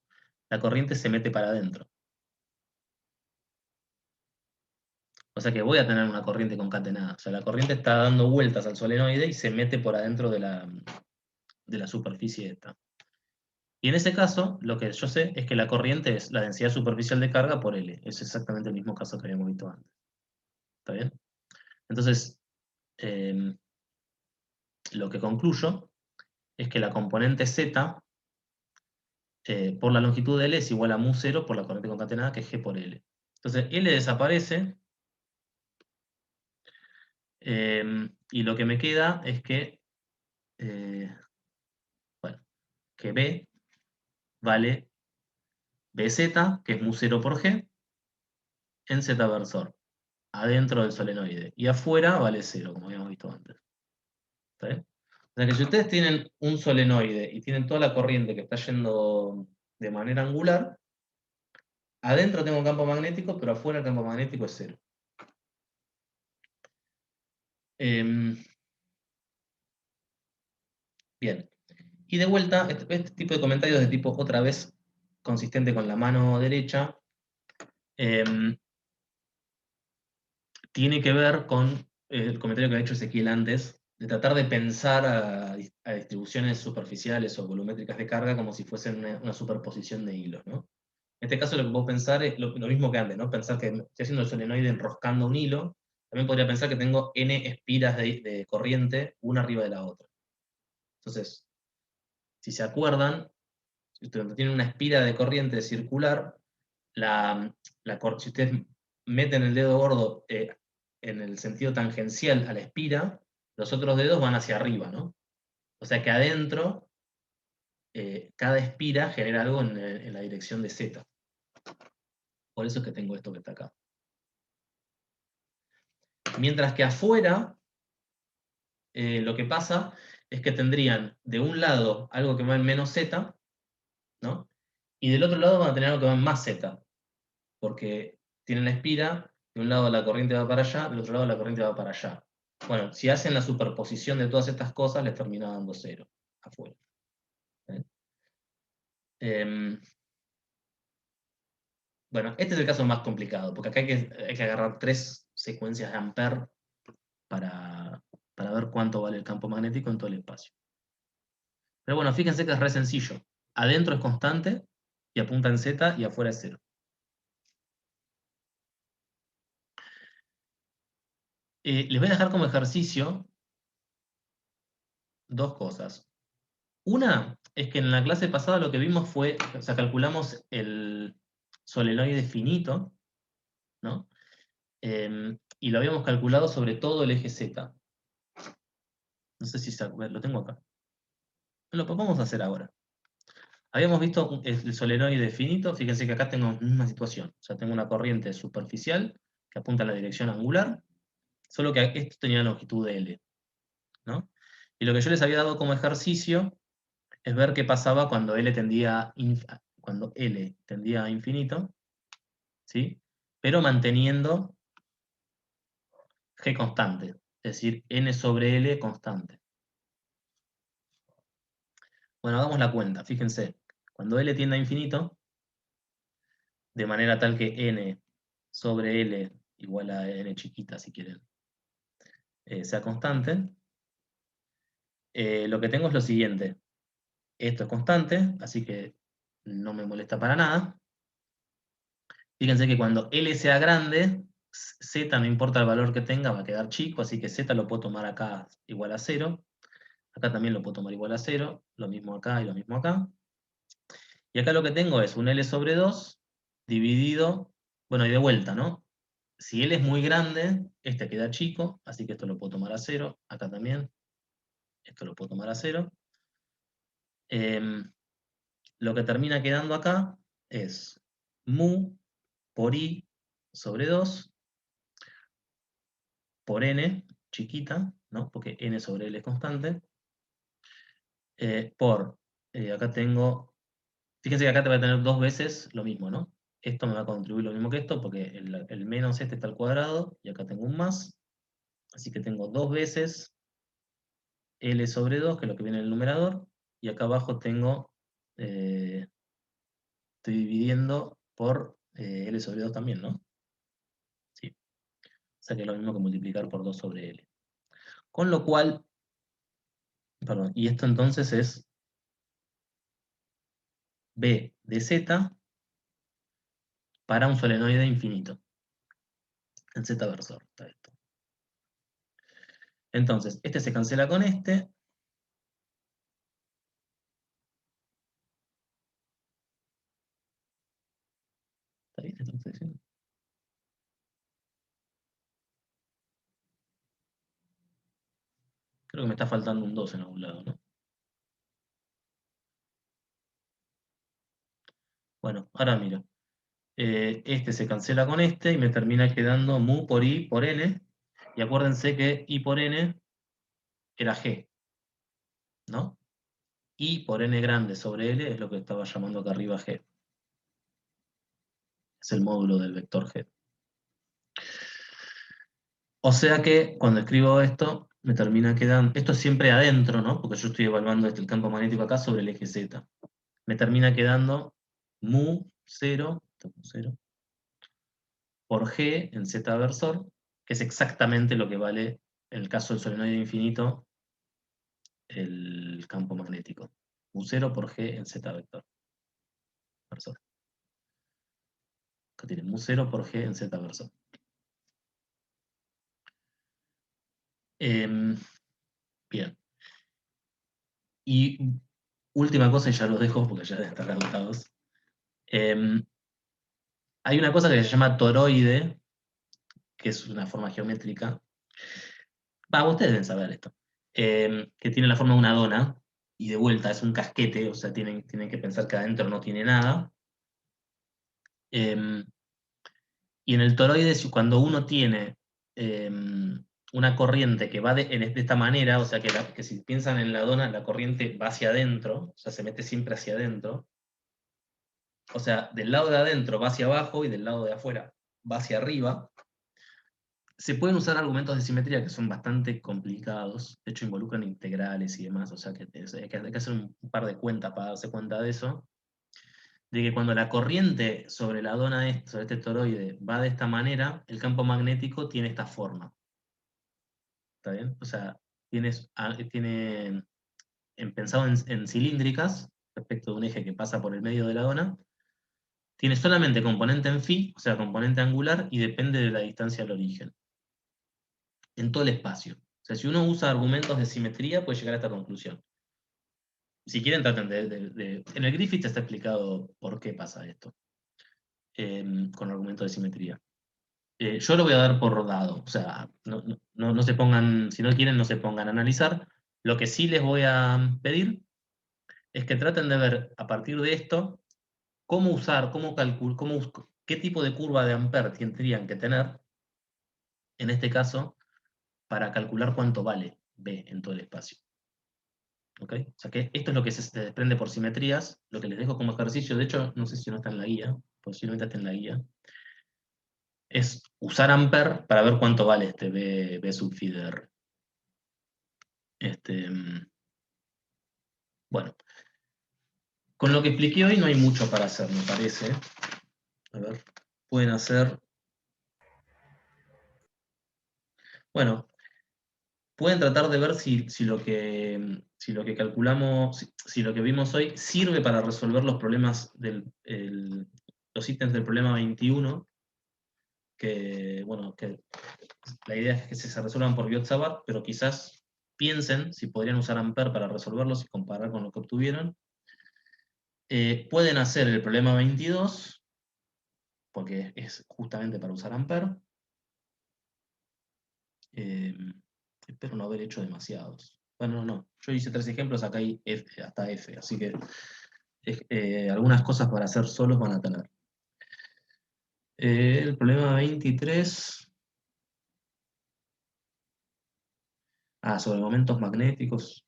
la corriente se mete para adentro. O sea que voy a tener una corriente concatenada. O sea, la corriente está dando vueltas al solenoide y se mete por adentro de la superficie esta. Y en ese caso, lo que yo sé es que la corriente es la densidad superficial de carga por L. Es exactamente el mismo caso que habíamos visto antes. ¿Está bien? Entonces, lo que concluyo es que la componente Z por la longitud de L es igual a mu0 por la corriente concatenada, que es G por L. Entonces, L desaparece, y lo que me queda es que, bueno, que B vale BZ, que es mu0 por G, en Z versor, adentro del solenoide. Y afuera vale 0, como habíamos visto antes. ¿Está bien? O sea que si ustedes tienen un solenoide y tienen toda la corriente que está yendo de manera angular, adentro tengo un campo magnético, pero afuera el campo magnético es 0. Bien. Y de vuelta, este tipo de comentarios de tipo otra vez consistente con la mano derecha, tiene que ver con el comentario que ha hecho Ezequiel antes, de tratar de pensar a distribuciones superficiales o volumétricas de carga como si fuesen una superposición de hilos, ¿no? En este caso lo que puedo pensar es lo mismo que antes, ¿no? Pensar que estoy haciendo el solenoide enroscando un hilo. También podría pensar que tengo n espiras de corriente, una arriba de la otra. Entonces, si se acuerdan, si ustedes tienen una espira de corriente circular, si ustedes meten el dedo gordo en el sentido tangencial a la espira, los otros dedos van hacia arriba, ¿no? O sea que adentro, cada espira genera algo en la dirección de Z. Por eso es que tengo esto que está acá. Mientras que afuera, lo que pasa es que tendrían de un lado algo que va en menos Z, ¿no? Y del otro lado van a tener algo que va en más Z, porque tienen la espira, de un lado la corriente va para allá, del otro lado la corriente va para allá. Bueno, si hacen la superposición de todas estas cosas, les termina dando 0 afuera. Bueno, este es el caso más complicado, porque acá hay que agarrar 3 secuencias de Ampere para ver cuánto vale el campo magnético en todo el espacio. Pero bueno, fíjense que es re sencillo. Adentro es constante y apunta en Z, y afuera es 0. Les voy a dejar como ejercicio 2 cosas. Una es que en la clase pasada lo que vimos fue, o sea, calculamos solenoide finito, ¿no? Y lo habíamos calculado sobre todo el eje Z. No sé si lo tengo acá. Lo vamos a hacer ahora. Habíamos visto el solenoide finito, fíjense que acá tengo una situación. O sea, tengo una corriente superficial que apunta a la dirección angular, solo que esto tenía longitud de L, ¿no? Y lo que yo les había dado como ejercicio es ver qué pasaba cuando L tendía a infinito, ¿sí? Pero manteniendo G constante, es decir, N sobre L constante. Bueno, hagamos la cuenta, fíjense. Cuando L tiende a infinito, de manera tal que N sobre L igual a N chiquita, si quieren, sea constante, lo que tengo es lo siguiente. Esto es constante, así que no me molesta para nada. Fíjense que cuando L sea grande, Z, no importa el valor que tenga, va a quedar chico, así que Z lo puedo tomar acá igual a 0. Acá también lo puedo tomar igual a 0, lo mismo acá y lo mismo acá. Y acá lo que tengo es un L sobre 2 dividido, bueno, y de vuelta, ¿no? Si L es muy grande, este queda chico, así que esto lo puedo tomar a 0, acá también, esto lo puedo tomar a 0. Lo que termina quedando acá es mu por I sobre 2 por N, chiquita, ¿no? Porque N sobre L es constante, acá tengo, fíjense que acá te va a tener dos veces lo mismo, ¿no? Esto me va a contribuir lo mismo que esto, porque el menos este está al cuadrado, y acá tengo un más, así que tengo dos veces L sobre 2, que es lo que viene en el numerador, y acá abajo tengo, estoy dividiendo por L sobre 2 también, ¿no? Sí. O sea que es lo mismo que multiplicar por 2 sobre L. Con lo cual, perdón, y esto entonces es B de Z para un solenoide infinito. En Z versor está esto. Entonces, este se cancela con este. ¿Está bien esto que estoy diciendo? Creo que me está faltando un 2 en algún lado, ¿no? Bueno, ahora miro. Este se cancela con este y me termina quedando mu por I por N. Y acuérdense que I por N era G, ¿no? I por N grande sobre L es lo que estaba llamando acá arriba G. Es el módulo del vector G. O sea que cuando escribo esto, me termina quedando, esto es siempre adentro, ¿no? Porque yo estoy evaluando el campo magnético acá sobre el eje Z. Me termina quedando mu 0, por G en Z versor, que es exactamente lo que vale en el caso del solenoide infinito el campo magnético. Mu 0 por G en Z versor. Acá tiene mu 0 por G en Z versor. Bien. Y última cosa, y ya los dejo porque ya deben estar agotados. Hay una cosa que se llama toroide, que es una forma geométrica. Ustedes deben saber esto. Que tiene la forma de una dona, y de vuelta es un casquete, o sea, tienen que pensar que adentro no tiene nada. Y en el toroide, cuando uno tiene una corriente que va de esta manera, o sea, que si piensan en la dona, la corriente va hacia adentro, o sea, se mete siempre hacia adentro. O sea, del lado de adentro va hacia abajo y del lado de afuera va hacia arriba. Se pueden usar argumentos de simetría que son bastante complicados, de hecho involucran integrales y demás, o sea que hay que hacer un par de cuentas para darse cuenta de eso, de que cuando la corriente sobre la dona, sobre este toroide, va de esta manera, el campo magnético tiene esta forma. ¿Está bien? O sea, tiene pensado en cilíndricas, respecto de un eje que pasa por el medio de la dona, tiene solamente componente en phi, o sea, componente angular, y depende de la distancia al origen. En todo el espacio. O sea, si uno usa argumentos de simetría, puede llegar a esta conclusión. Si quieren, traten en el Griffith está explicado por qué pasa esto. con argumento de simetría. Yo lo voy a dar por dado, o sea, no se pongan, si no quieren, no se pongan a analizar. Lo que sí les voy a pedir es que traten de ver a partir de esto cómo usar, qué tipo de curva de Ampère tendrían que tener, en este caso, para calcular cuánto vale B en todo el espacio. ¿Ok? O sea que esto es lo que se desprende por simetrías, lo que les dejo como ejercicio, de hecho, no sé si no está en la guía, posiblemente está en la guía, es usar Ampère para ver cuánto vale este B sub phi de R. Bueno, con lo que expliqué hoy no hay mucho para hacer, me parece. A ver, pueden hacer... Bueno, pueden tratar de ver si lo que calculamos, si lo que vimos hoy sirve para resolver los problemas los ítems del problema 21, que, bueno, que la idea es que se resuelvan por Biot-Savart, pero quizás piensen si podrían usar Ampère para resolverlos y comparar con lo que obtuvieron. Pueden hacer el problema 22, porque es justamente para usar Ampère. Espero no haber hecho demasiados. Bueno, no, yo hice 3 ejemplos, acá hay hasta F, así que algunas cosas para hacer solos van a tener. El problema 23... sobre momentos magnéticos,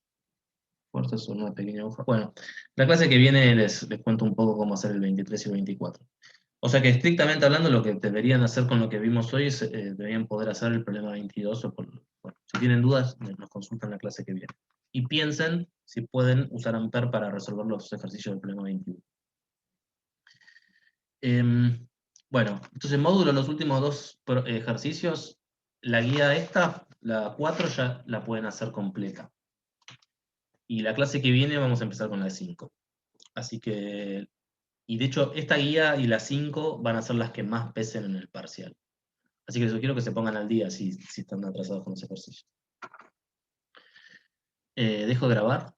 fuerzas sobre una pequeña aguja. Bueno, la clase que viene les cuento un poco cómo hacer el 23 y el 24. O sea que estrictamente hablando, lo que deberían hacer con lo que vimos hoy es deberían poder hacer el problema 22. Bueno, si tienen dudas, nos consultan la clase que viene. Y piensen si pueden usar Ampère para resolver los ejercicios del problema 21. Bueno, entonces módulo, los últimos 2 ejercicios, la guía esta, la 4, ya la pueden hacer completa. Y la clase que viene vamos a empezar con la 5. Así que, y de hecho, esta guía y la 5 van a ser las que más pesen en el parcial. Así que les sugiero que se pongan al día si están atrasados con los ejercicios. Dejo de grabar.